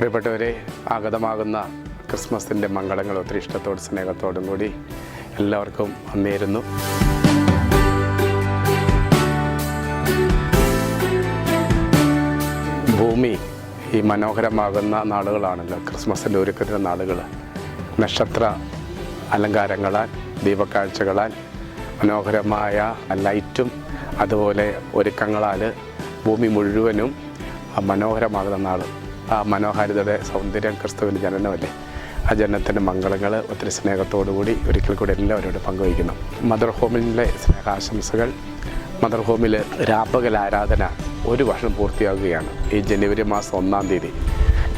പ്രിയപ്പെട്ടവരെ, ആഗതമാകുന്ന ക്രിസ്മസിൻ്റെ മംഗളങ്ങൾ ഒത്തിരി ഇഷ്ടത്തോടും സ്നേഹത്തോടും കൂടി എല്ലാവർക്കും നേരുന്നു. ഭൂമി ഈ മനോഹരമാകുന്ന നാളുകളാണല്ലോ ക്രിസ്മസിൻ്റെ ഒരുക്കത്തിൻ്റെ നാളുകൾ. നക്ഷത്ര അലങ്കാരങ്ങളാൽ, ദീപക്കാഴ്ചകളാൽ, മനോഹരമായ ലൈറ്റും അതുപോലെ ഒരുക്കങ്ങളാൽ ഭൂമി മുഴുവനും മനോഹരമാകുന്ന നാൾ. ആ മനോഹാരിതയുടെ സൗന്ദര്യം ക്രിസ്തുവിൻ്റെ ജനനമല്ലേ. ആ ജനനത്തിൻ്റെ മംഗളങ്ങൾ ഒത്തിരി സ്നേഹത്തോടുകൂടി ഒരിക്കൽ കൂടി എല്ലാവരോടും പങ്കുവയ്ക്കുന്നു. മദർ ഹോമിലെ സ്നേഹാശംസകൾ. മദർ ഹോമിൽ രാപ്പകൽ ആരാധന ഒരു വർഷം പൂർത്തിയാകുകയാണ്. ഈ ജനുവരി മാസം 1-ാം തീയതി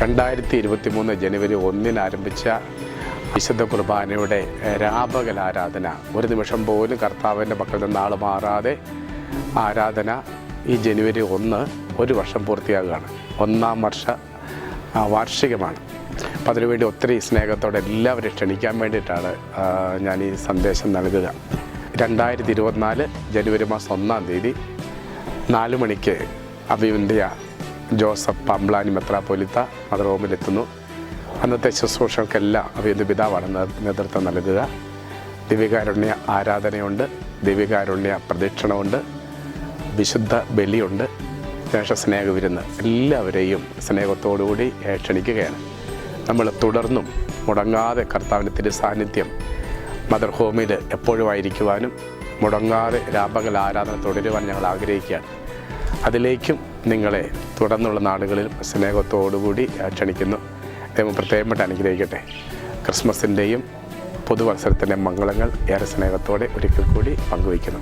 2023 ജനുവരി 1-ന് ആരംഭിച്ച വിശുദ്ധ കുർബാനയുടെ രാപകൽ ആരാധന ഒരു നിമിഷം പോലും കർത്താവിൻ്റെ മക്കളുടെ നാൾ മാറാതെ ആരാധന ഈ ജനുവരി 1 ഒരു വർഷം പൂർത്തിയാകുകയാണ്. 1-ാം വർഷ വാർഷികമാണ്. അപ്പം അതിനുവേണ്ടി ഒത്തിരി സ്നേഹത്തോടെ എല്ലാവരെയും ക്ഷണിക്കാൻ വേണ്ടിയിട്ടാണ് ഞാൻ ഈ സന്ദേശം നൽകുക. 2024 ജനുവരി മാസം 1-ാം തീയതി 4 മണിക്ക് അഭിവന്ദ്യ ജോസഫ് പമ്പ്ലാനി മെത്രാപ്പൊലീത്ത മദർ ഹോമിലെത്തുന്നു. അന്നത്തെ ശുശ്രൂഷകൾക്കെല്ലാം അഭിവന്ദ്യ പിതാവാണ് നേതൃത്വം നൽകുക. ദിവ്യകാരുണ്യ ആരാധനയുണ്ട്, ദിവ്യകാരുണ്യ പ്രദക്ഷിണമുണ്ട്, വിശുദ്ധ ബലിയുണ്ട്, സ്നേഹ വിരുന്ന്. എല്ലാവരെയും സ്നേഹത്തോടുകൂടി ക്ഷണിക്കുകയാണ്. നമ്മൾ തുടർന്നും മുടങ്ങാതെ കർത്താവിൻ്റെ തിരുസാന്നിധ്യം മദർ ഹോമിൽ എപ്പോഴും ആയിരിക്കുവാനും മുടങ്ങാതെ രാപകൽ ആരാധന തുടരുവാൻ ഞങ്ങൾ ആഗ്രഹിക്കുകയാണ്. അതിലേക്കും നിങ്ങളെ തുടർന്നുള്ള നാളുകളിൽ സ്നേഹത്തോടുകൂടി ക്ഷണിക്കുന്നു. ദൈവം പ്രത്യേകമായിട്ട് അനുഗ്രഹിക്കട്ടെ. ക്രിസ്മസിൻ്റെയും പുതുവത്സരത്തിൻ്റെയും മംഗളങ്ങൾ ഏറെ സ്നേഹത്തോടെ ഒരിക്കൽ കൂടി പങ്കുവയ്ക്കുന്നു.